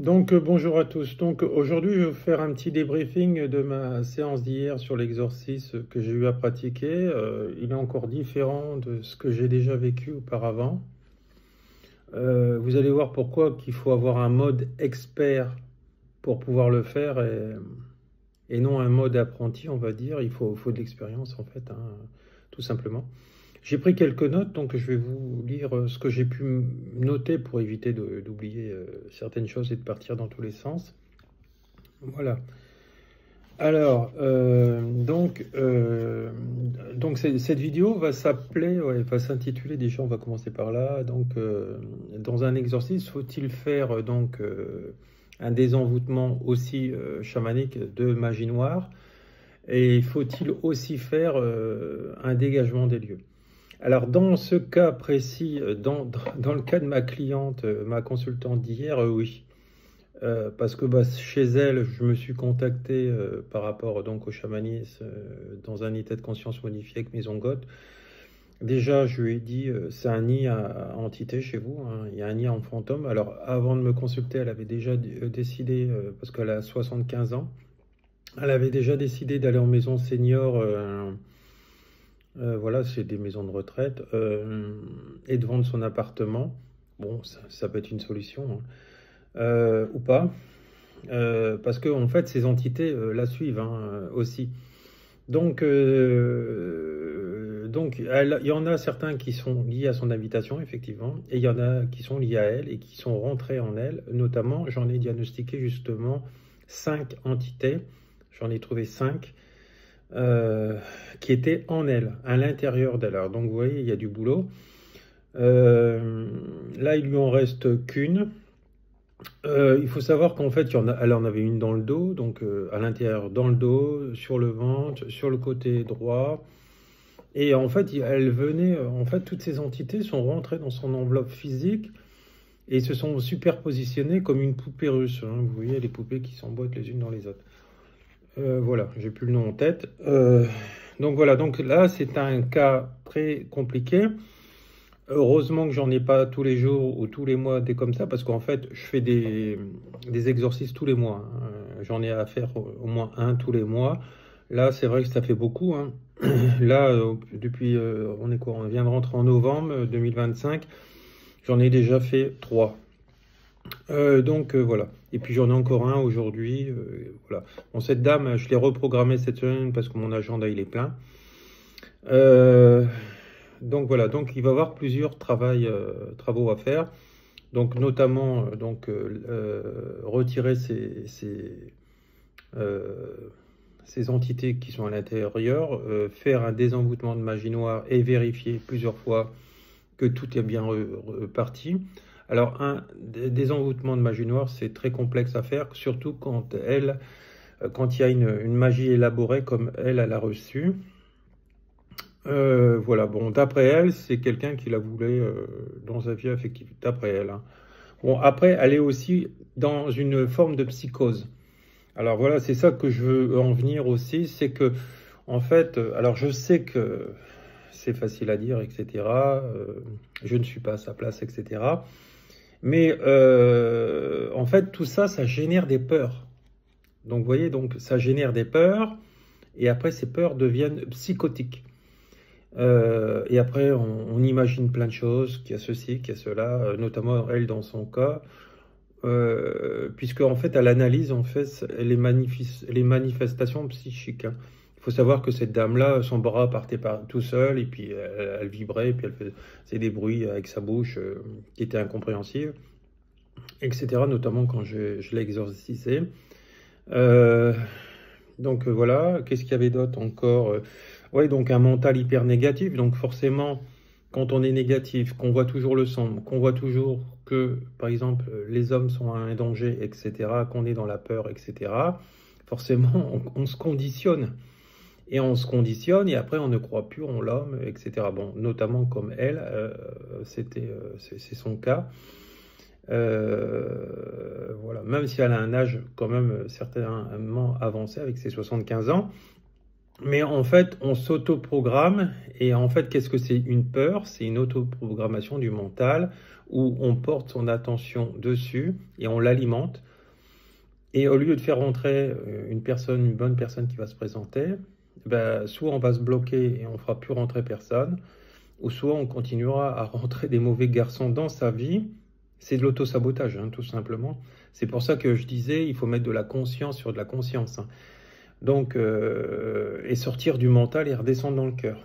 Bonjour à tous. Donc aujourd'hui je vais vous faire un petit débriefing de ma séance d'hier sur l'exorcisme que j'ai eu à pratiquer. Il est encore différent de ce que j'ai déjà vécu auparavant. Vous allez voir pourquoi qu'il faut avoir un mode expert pour pouvoir le faire et non un mode apprenti, on va dire. Il faut de l'expérience en fait, hein, tout simplement. J'ai pris quelques notes, donc je vais vous lire ce que j'ai pu noter pour éviter d'oublier certaines choses et de partir dans tous les sens. Voilà. Alors, cette vidéo va s'appeler, ouais, va s'intituler, déjà on va commencer par là, dans un exorcisme, faut-il faire un désenvoûtement aussi chamanique de magie noire, et faut-il aussi faire un dégagement des lieux? Alors dans ce cas précis, dans le cas de ma cliente, ma consultante d'hier, oui. Parce que chez elle, je me suis contacté par rapport donc au chamanisme dans un état de conscience modifié avec Maison Goth. Déjà, je lui ai dit, c'est un nid à entité chez vous, hein, il y a un nid en fantôme. Alors, avant de me consulter, elle avait déjà décidé, parce qu'elle a 75 ans, elle avait déjà décidé d'aller en maison senior, voilà, c'est des maisons de retraite, et de vendre son appartement. Bon, ça peut être une solution, hein, ou pas. Parce que en fait, ces entités la suivent, hein, aussi. Il y en a certains qui sont liés à son habitation, effectivement, et il y en a qui sont liés à elle et qui sont rentrés en elle. Notamment, j'en ai diagnostiqué justement 5 entités. J'en ai trouvé 5 qui étaient en elle, à l'intérieur d'elle. Alors, donc, vous voyez, il y a du boulot. Là, il lui en reste qu'une. Il faut savoir qu'en fait, elle en avait une dans le dos, donc à l'intérieur, dans le dos, sur le ventre, sur le côté droit. Et en fait, elle venait, en fait, toutes ces entités sont rentrées dans son enveloppe physique et se sont superpositionnées comme une poupée russe, hein. Vous voyez les poupées qui s'emboîtent les unes dans les autres. Voilà, j'ai plus le nom en tête. Donc voilà, donc là, c'est un cas très compliqué. Heureusement que j'en ai pas tous les jours ou tous les mois des comme ça, parce qu'en fait, je fais des exorcismes tous les mois, hein. J'en ai à faire au moins un tous les mois. Là, c'est vrai que ça fait beaucoup, hein. Là, depuis, on est quoi? On vient de rentrer en novembre 2025. J'en ai déjà fait 3. Voilà. Et puis j'en ai encore un aujourd'hui. Voilà. Bon, cette dame, je l'ai reprogrammée cette semaine parce que mon agenda il est plein. Donc voilà, donc il va y avoir plusieurs travaux à faire. Donc notamment retirer ces entités qui sont à l'intérieur, faire un désenvoûtement de magie noire et vérifier plusieurs fois que tout est bien reparti. Alors un désenvoûtement de magie noire, c'est très complexe à faire, surtout quand il y a une magie élaborée comme elle a reçue. Voilà, bon, d'après elle, c'est quelqu'un qui la voulait dans sa vie affective, d'après elle, hein. Bon, après, elle est aussi dans une forme de psychose. Alors voilà, c'est ça que je veux en venir aussi, c'est que, en fait, alors je sais que c'est facile à dire, etc. Je ne suis pas à sa place, etc. Mais en fait, tout ça, ça génère des peurs. Donc, vous voyez, donc ça génère des peurs, et après, ces peurs deviennent psychotiques. Et après, on imagine plein de choses, qu'il y a ceci, qu'il y a cela, notamment elle dans son cas, puisque en fait, elle analyse en fait les manifestations psychiques, hein. Il faut savoir que cette dame-là, son bras partait tout seul, et puis elle vibrait, et puis elle faisait des bruits avec sa bouche qui étaient incompréhensibles, etc. Notamment quand je l'ai exorcisé. Voilà, qu'est-ce qu'il y avait d'autre encore? Ouais, donc un mental hyper négatif. Donc forcément, quand on est négatif, qu'on voit toujours le sombre, qu'on voit toujours que, par exemple, les hommes sont un danger, etc., qu'on est dans la peur, etc., forcément, on se conditionne. Et on se conditionne, et après, on ne croit plus en l'homme, etc. Bon, notamment comme elle, c'est son cas. Voilà, même si elle a un âge quand même certainement avancé avec ses 75 ans. Mais en fait, on s'autoprogramme. Et en fait, qu'est-ce que c'est une peur? C'est une autoprogrammation du mental où on porte son attention dessus et on l'alimente. Et au lieu de faire rentrer une bonne personne qui va se présenter, ben, soit on va se bloquer et on ne fera plus rentrer personne, ou soit on continuera à rentrer des mauvais garçons dans sa vie. C'est de l'autosabotage, hein, tout simplement. C'est pour ça que je disais, il faut mettre de la conscience sur de la conscience. Hein. Donc, et sortir du mental et redescendre dans le cœur.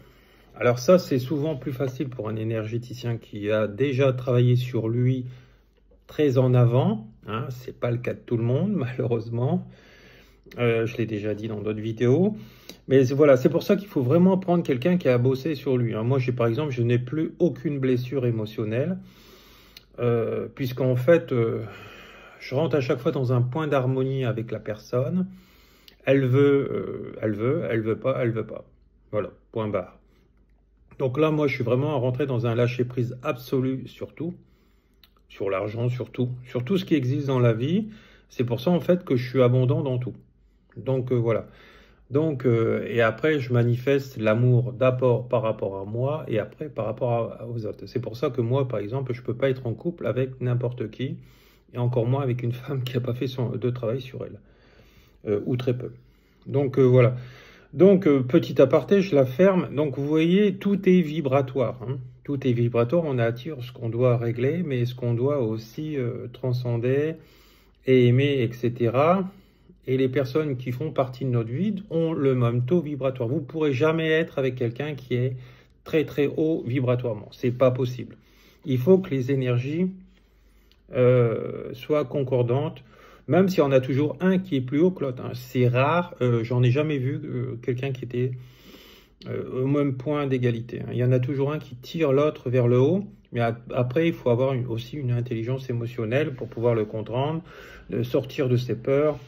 Alors ça, c'est souvent plus facile pour un énergéticien qui a déjà travaillé sur lui très en avant. Hein, ce n'est pas le cas de tout le monde, malheureusement. Je l'ai déjà dit dans d'autres vidéos. Mais voilà, c'est pour ça qu'il faut vraiment prendre quelqu'un qui a bossé sur lui. Hein. Moi, par exemple, je n'ai plus aucune blessure émotionnelle. Puisqu'en fait, je rentre à chaque fois dans un point d'harmonie avec la personne. Elle veut, elle veut pas, elle veut pas. Voilà, point barre. Donc là, moi, je suis vraiment rentré dans un lâcher-prise absolu sur tout, sur l'argent, sur tout ce qui existe dans la vie. C'est pour ça, en fait, que je suis abondant dans tout. Donc, voilà. Donc, et après, je manifeste l'amour d'abord par rapport à moi et après par rapport aux autres. C'est pour ça que moi, par exemple, je ne peux pas être en couple avec n'importe qui, et encore moins avec une femme qui n'a pas fait de travail sur elle, ou très peu. Donc, voilà. Donc, petit aparté, je la ferme. Donc, vous voyez, tout est vibratoire. Hein. Tout est vibratoire, on attire ce qu'on doit régler, mais ce qu'on doit aussi transcender et aimer, etc., et les personnes qui font partie de notre vie ont le même taux vibratoire. Vous ne pourrez jamais être avec quelqu'un qui est très très haut vibratoirement. Ce n'est pas possible. Il faut que les énergies soient concordantes, même s'il y en a toujours un qui est plus haut que l'autre. Hein. C'est rare, j'en ai jamais vu quelqu'un qui était au même point d'égalité. Hein. Il y en a toujours un qui tire l'autre vers le haut, mais après il faut avoir aussi une intelligence émotionnelle pour pouvoir le comprendre, sortir de ses peurs,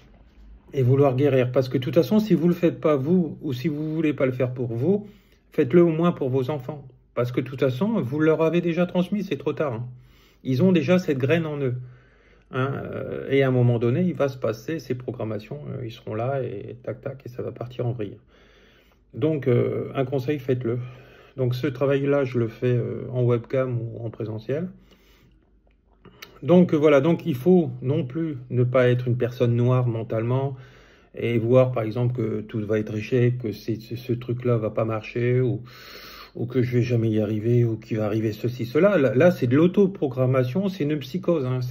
et vouloir guérir. Parce que de toute façon, si vous ne le faites pas vous, ou si vous ne voulez pas le faire pour vous, faites-le au moins pour vos enfants. Parce que de toute façon, vous leur avez déjà transmis, c'est trop tard. Hein. Ils ont déjà cette graine en eux. Hein. Et à un moment donné, il va se passer ces programmations, ils seront là, et tac, tac, et ça va partir en vrille. Donc, un conseil, faites-le. Donc, ce travail-là, je le fais en webcam ou en présentiel. Donc voilà, donc il faut non plus ne pas être une personne noire mentalement et voir par exemple que tout va être échec, que ce truc-là va pas marcher ou que je vais jamais y arriver ou qu'il va arriver ceci, cela. Là c'est de l'autoprogrammation, c'est une psychose. Hein.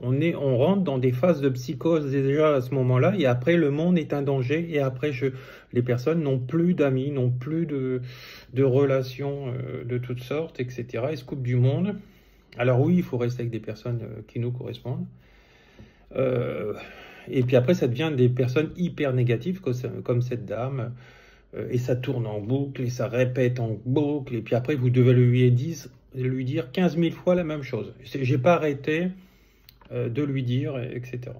On rentre dans des phases de psychose déjà à ce moment-là et après le monde est un danger et après les personnes n'ont plus d'amis, n'ont plus de relations de toutes sortes, etc. Ils se coupent du monde. Alors oui, il faut rester avec des personnes qui nous correspondent. Et puis après, ça devient des personnes hyper négatives, comme cette dame. Et ça tourne en boucle, et ça répète en boucle. Et puis après, vous devez lui dire 15 000 fois la même chose. J'ai pas arrêté de lui dire, etc.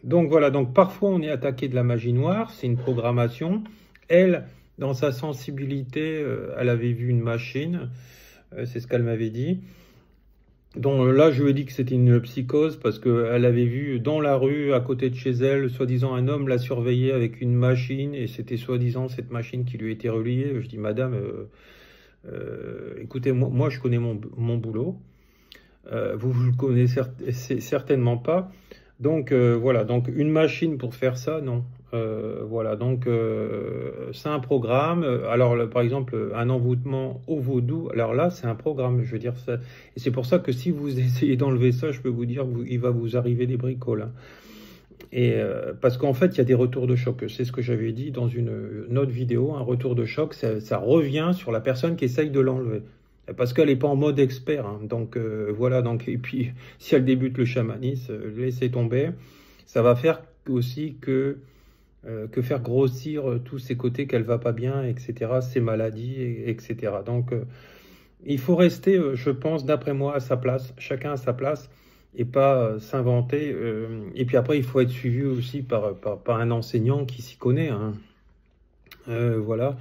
Donc voilà, donc parfois on est attaqué de la magie noire, c'est une programmation. Elle, dans sa sensibilité, elle avait vu une machine, c'est ce qu'elle m'avait dit. Donc là, je lui ai dit que c'était une psychose parce qu'elle avait vu dans la rue, à côté de chez elle, soi-disant un homme la surveillait avec une machine et c'était soi-disant cette machine qui lui était reliée. Je dis, madame, écoutez, moi je connais mon boulot. Vous le connaissez certainement pas. Donc voilà, donc une machine pour faire ça, non. Voilà, donc c'est un programme. Alors par exemple, un envoûtement au vaudou, alors là c'est un programme, je veux dire ça. Et c'est pour ça que si vous essayez d'enlever ça, je peux vous dire qu'il va vous arriver des bricoles. Hein. Et parce qu'en fait, il y a des retours de choc. C'est ce que j'avais dit dans une autre vidéo. Un retour de choc, ça revient sur la personne qui essaye de l'enlever. Parce qu'elle n'est pas en mode expert. Hein. Donc voilà, donc, et puis si elle débute le chamanisme, laissez tomber. Ça va faire aussi que faire grossir tous ces côtés qu'elle va pas bien, etc., ses maladies, etc. Donc, il faut rester, je pense, d'après moi, à sa place, chacun à sa place, et pas s'inventer. Et puis après, il faut être suivi aussi par un enseignant qui s'y connaît. Hein. Voilà.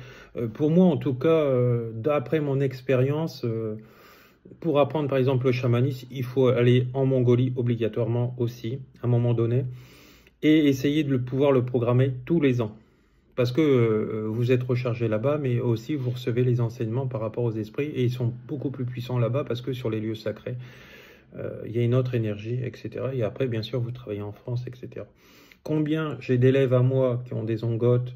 Pour moi, en tout cas, d'après mon expérience, pour apprendre, par exemple, le chamanisme, il faut aller en Mongolie obligatoirement aussi, à un moment donné. et essayez de pouvoir le programmer tous les ans. Parce que vous êtes rechargé là-bas, mais aussi vous recevez les enseignements par rapport aux esprits, et ils sont beaucoup plus puissants là-bas, parce que sur les lieux sacrés, il y a une autre énergie, etc. Et après, bien sûr, vous travaillez en France, etc. Combien j'ai d'élèves à moi qui ont des ongotes,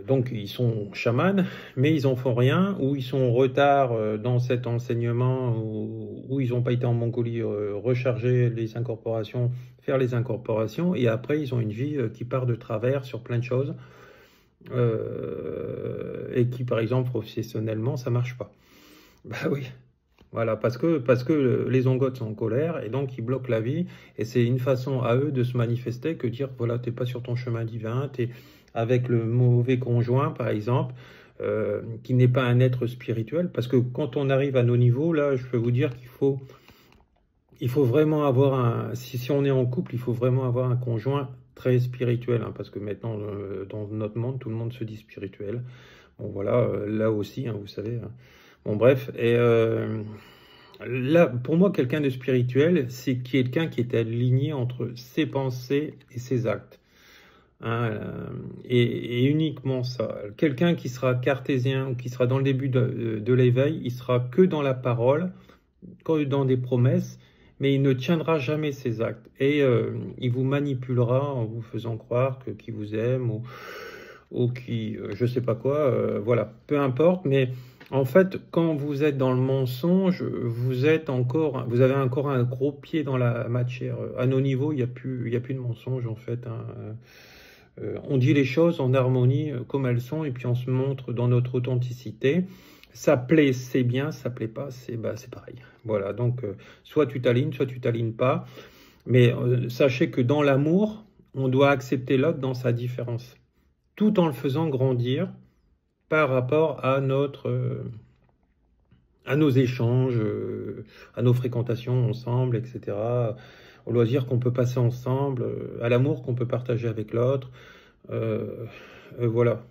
donc ils sont chamans, mais ils n'en font rien, ou ils sont en retard dans cet enseignement, ou ils n'ont pas été en Mongolie recharger les incorporations, faire les incorporations, et après ils ont une vie qui part de travers sur plein de choses, et qui par exemple professionnellement ça marche pas. Bah oui. Voilà, parce que les ongotes sont en colère et donc ils bloquent la vie. Et c'est une façon à eux de se manifester que dire, voilà, t'es pas sur ton chemin divin, t'es avec le mauvais conjoint, par exemple, qui n'est pas un être spirituel. Parce que quand on arrive à nos niveaux, là, je peux vous dire il faut vraiment avoir si on est en couple, il faut vraiment avoir un conjoint très spirituel. Hein, parce que maintenant, dans notre monde, tout le monde se dit spirituel. Bon, voilà, là aussi, hein, vous savez. Hein. Bon, bref, et là, pour moi, quelqu'un de spirituel, c'est quelqu'un qui est aligné entre ses pensées et ses actes. Hein, et uniquement ça. Quelqu'un qui sera cartésien ou qui sera dans le début de l'éveil, il sera que dans la parole, que dans des promesses, mais il ne tiendra jamais ses actes. Et il vous manipulera en vous faisant croire qu'il vous aime ou qui, je sais pas quoi, voilà, peu importe, mais en fait, quand vous êtes dans le mensonge, vous avez encore un gros pied dans la matière. À nos niveaux, il n'y a plus de mensonge, en fait. Hein. On dit les choses en harmonie comme elles sont, et puis on se montre dans notre authenticité. Ça plaît, c'est bien, ça plaît pas, c'est pareil. Voilà, donc soit tu t'alignes pas. Mais sachez que dans l'amour, on doit accepter l'autre dans sa différence, tout en le faisant grandir par rapport à à nos échanges, à nos fréquentations ensemble, etc., au loisir qu'on peut passer ensemble, à l'amour qu'on peut partager avec l'autre. Voilà.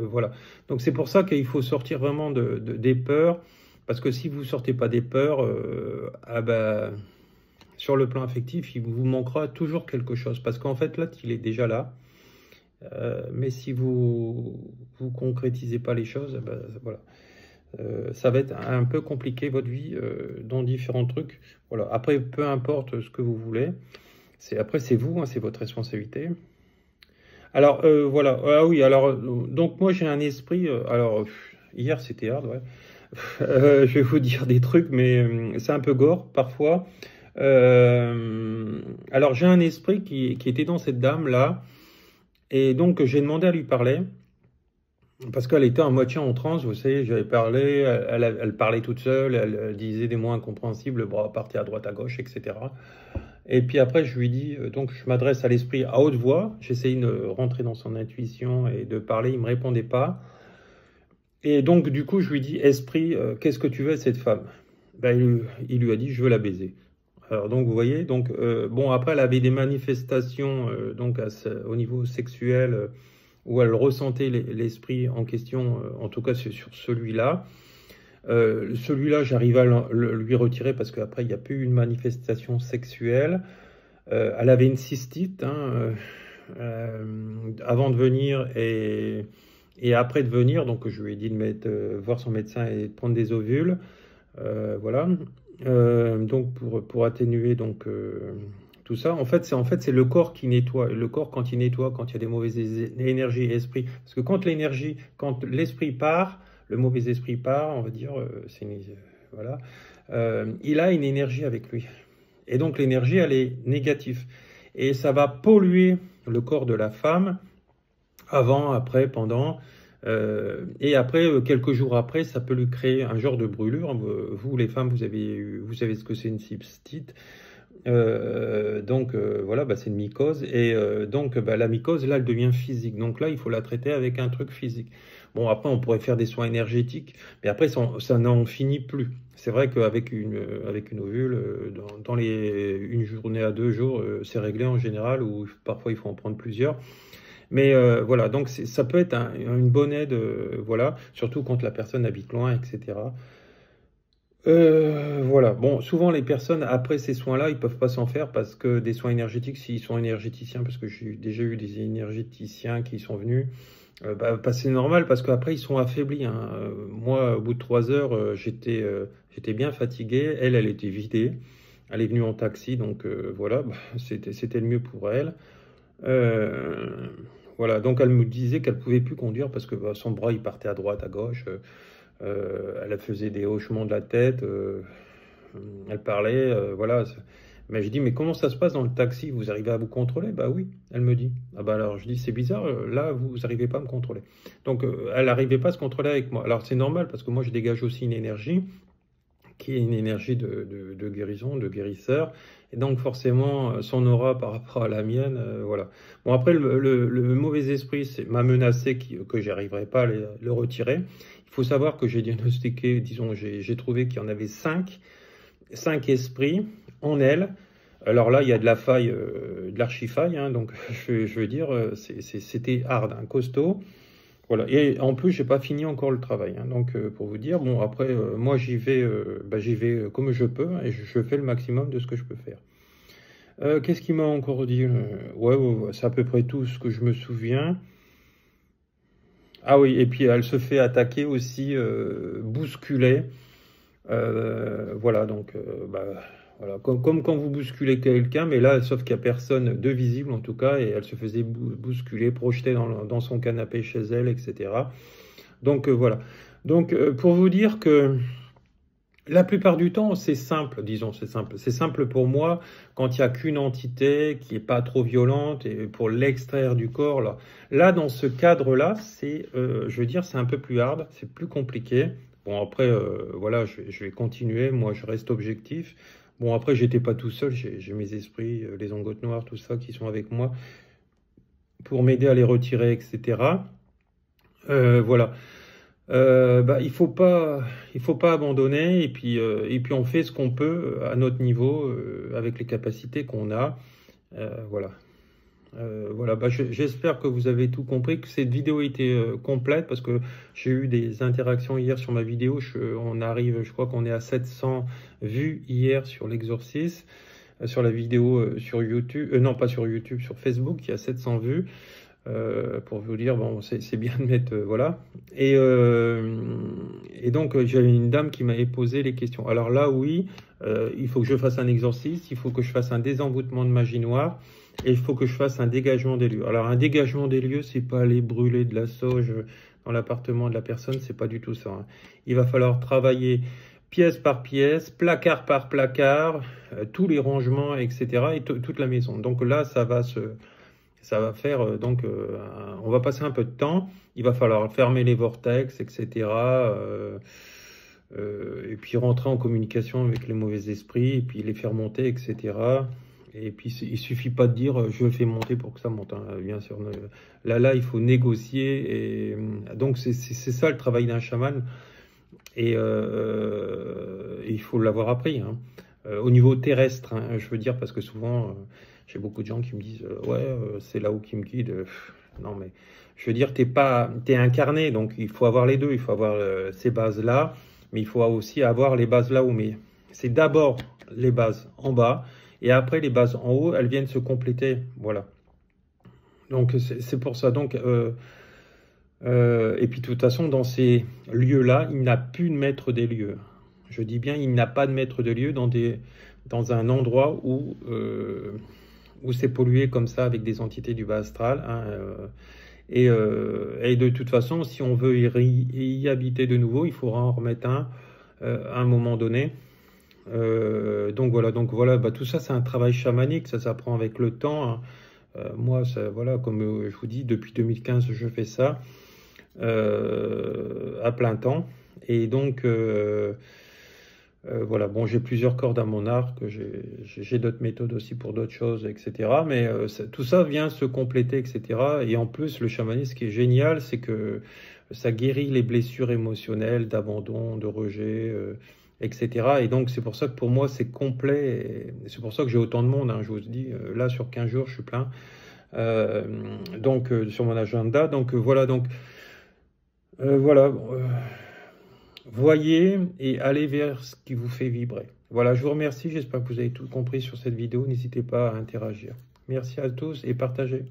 Voilà. Donc c'est pour ça qu'il faut sortir vraiment des peurs, parce que si vous ne sortez pas des peurs, sur le plan affectif, il vous manquera toujours quelque chose, parce qu'en fait, l'autre, il est déjà là. Mais si vous concrétisez pas les choses, voilà. Ça va être un peu compliqué votre vie dans différents trucs. Voilà. Après, peu importe ce que vous voulez. Après, c'est vous, hein, c'est votre responsabilité. Alors, voilà. Ah oui, alors, donc moi, j'ai un esprit... alors, hier, c'était hard, ouais. Je vais vous dire des trucs, mais c'est un peu gore, parfois. Alors, j'ai un esprit qui était dans cette dame-là. Et donc, j'ai demandé à lui parler. Parce qu'elle était à moitié en transe, vous savez, j'avais parlé, elle parlait toute seule, elle disait des mots incompréhensibles, le bras partait à droite, à gauche, etc. Et puis après, je lui dis, donc je m'adresse à l'esprit à haute voix, j'essayais de rentrer dans son intuition et de parler, il ne me répondait pas. Et donc, du coup, je lui dis, esprit, qu'est-ce que tu veux de cette femme? Il lui a dit, je veux la baiser. Alors, donc, vous voyez, donc, bon, après, elle avait des manifestations donc au niveau sexuel, où elle ressentait l'esprit en question, en tout cas sur celui-là. Celui-là, j'arrive à lui retirer parce qu'après, il n'y a plus une manifestation sexuelle. Elle avait une cystite hein, avant de venir et après de venir. Donc, je lui ai dit de voir son médecin et de prendre des ovules. Voilà. Donc, pour atténuer donc, tout ça, en fait, c'est le corps qui nettoie. Le corps, quand il nettoie, quand il y a des mauvaises énergies et esprits, parce que quand l'esprit part, le mauvais esprit part, on va dire, voilà, il a une énergie avec lui. Et donc l'énergie, elle est négative. Et ça va polluer le corps de la femme, avant, après, pendant. Et après, quelques jours après, ça peut lui créer un genre de brûlure. Vous, les femmes, vous savez ce que c'est une cystite. Donc voilà, c'est une mycose et donc la mycose là elle devient physique, donc là il faut la traiter avec un truc physique. Bon, après on pourrait faire des soins énergétiques, mais après ça n'en finit plus. C'est vrai qu'avec une ovule dans une journée à 2 jours c'est réglé en général, ou parfois il faut en prendre plusieurs. Mais voilà, donc ça peut être une bonne aide, voilà, surtout quand la personne habite loin, etc. Voilà. voilà. Bon, souvent les personnes, après ces soins-là, ils peuvent pas s'en faire parce que des soins énergétiques, s'ils sont énergéticiens, parce que j'ai déjà eu des énergéticiens qui sont venus, bah, c'est normal parce qu'après ils sont affaiblis, hein. Moi, au bout de 3 heures, j'étais bien fatigué. Elle était vidée. Elle est venue en taxi, donc voilà, bah, c'était le mieux pour elle. Euh, voilà, donc elle me disait qu'elle pouvait plus conduire parce que bah, son bras il partait à droite, à gauche. Elle faisait des hochements de la tête. Elle parlait, voilà. Mais je dis, mais comment ça se passe dans le taxi? Vous arrivez à vous contrôler? Bah oui, elle me dit. Ah bah alors je dis, c'est bizarre, là, vous n'arrivez pas à me contrôler. Donc, elle n'arrivait pas à se contrôler avec moi. Alors c'est normal parce que moi, je dégage aussi une énergie qui est une énergie de guérison, de guérisseur. Et donc forcément, son aura par rapport à la mienne, voilà. Bon, après, le mauvais esprit m'a menacé que j'arriverai pas à le retirer. Il faut savoir que j'ai diagnostiqué, disons, j'ai trouvé qu'il y en avait cinq esprits en elle. Alors là, il y a de la faille, de l'archifaille, hein, donc je veux dire, c'était hard, hein, costaud. Voilà. Et en plus, j'ai pas fini encore le travail, hein, donc pour vous dire, bon après, moi j'y vais comme je peux, hein, et je fais le maximum de ce que je peux faire. Qu'est-ce qu'il m'a encore dit? Ouais, c'est à peu près tout ce que je me souviens. Ah oui, et puis elle se fait attaquer aussi, bousculer. Voilà, donc bah, voilà, comme quand vous bousculez quelqu'un, mais là, sauf qu'il n'y a personne de visible en tout cas, et elle se faisait bousculer, projeter dans son canapé chez elle, etc. Donc voilà. Donc pour vous dire que la plupart du temps, c'est simple, disons, c'est simple. C'est simple pour moi quand il n'y a qu'une entité qui n'est pas trop violente et pour l'extraire du corps. Là dans ce cadre-là, je veux dire, c'est un peu plus hard, c'est plus compliqué. Bon, après, voilà, je vais continuer. Moi, je reste objectif. Bon, après, j'étais pas tout seul. J'ai mes esprits, les Angotes Noires, tout ça, qui sont avec moi pour m'aider à les retirer, etc. Voilà. Bah, il faut pas abandonner et puis on fait ce qu'on peut à notre niveau avec les capacités qu'on a. Voilà. Voilà, bah, j'espère que vous avez tout compris, que cette vidéo était complète parce que j'ai eu des interactions hier sur ma vidéo. On arrive, je crois qu'on est à 700 vues hier sur l'exorcisme, sur la vidéo sur YouTube, non pas sur YouTube, sur Facebook, il y a 700 vues. Pour vous dire, bon, c'est bien de mettre, voilà. Et donc, j'avais une dame qui m'avait posé les questions. Alors là, oui, il faut que je fasse un exorcisme, il faut que je fasse un désenvoûtement de magie noire, et il faut que je fasse un dégagement des lieux. Alors, un dégagement des lieux, c'est pas aller brûler de la sauge dans l'appartement de la personne, c'est pas du tout ça, hein. Il va falloir travailler pièce par pièce, placard par placard, tous les rangements, etc., et toute la maison. Donc là, ça va faire, on va passer un peu de temps, il va falloir fermer les vortex, etc. Et puis rentrer en communication avec les mauvais esprits, et puis les faire monter, etc. Et puis il suffit pas de dire je fais monter pour que ça monte, hein, bien sûr. Là, il faut négocier, et donc c'est ça le travail d'un chaman, et il faut l'avoir appris, hein. Au niveau terrestre, hein, je veux dire, parce que souvent, j'ai beaucoup de gens qui me disent ouais, c'est là-haut qui me guide. Non, mais je veux dire, t'es incarné, donc il faut avoir les deux. Il faut avoir ces bases-là, mais il faut aussi avoir les bases là-haut. Mais c'est d'abord les bases en bas, et après les bases en haut, elles viennent se compléter. Voilà. Donc c'est pour ça. Donc et puis de toute façon, dans ces lieux-là, il n'a plus de maître des lieux. Je dis bien, il n'a pas de maître de lieu dans un endroit où c'est pollué comme ça avec des entités du bas astral, hein, et de toute façon, si on veut y habiter de nouveau, il faudra en remettre à un moment donné. Donc voilà, bah, tout ça c'est un travail chamanique, ça s'apprend avec le temps, hein. Moi, voilà, comme je vous dis, depuis 2015, je fais ça à plein temps. Et donc, voilà, bon, j'ai plusieurs cordes à mon arc, j'ai d'autres méthodes aussi pour d'autres choses, etc. Mais tout ça vient se compléter, etc. Et en plus, le chamanisme, ce qui est génial, c'est que ça guérit les blessures émotionnelles, d'abandon, de rejet, etc. Et donc, c'est pour ça que pour moi, c'est complet. C'est pour ça que j'ai autant de monde, hein, je vous dis, là, sur 15 jours, je suis plein. Donc, sur mon agenda. Donc, voilà, voilà. Voyez et allez vers ce qui vous fait vibrer. Voilà, je vous remercie. J'espère que vous avez tout compris sur cette vidéo. N'hésitez pas à interagir. Merci à tous et partagez.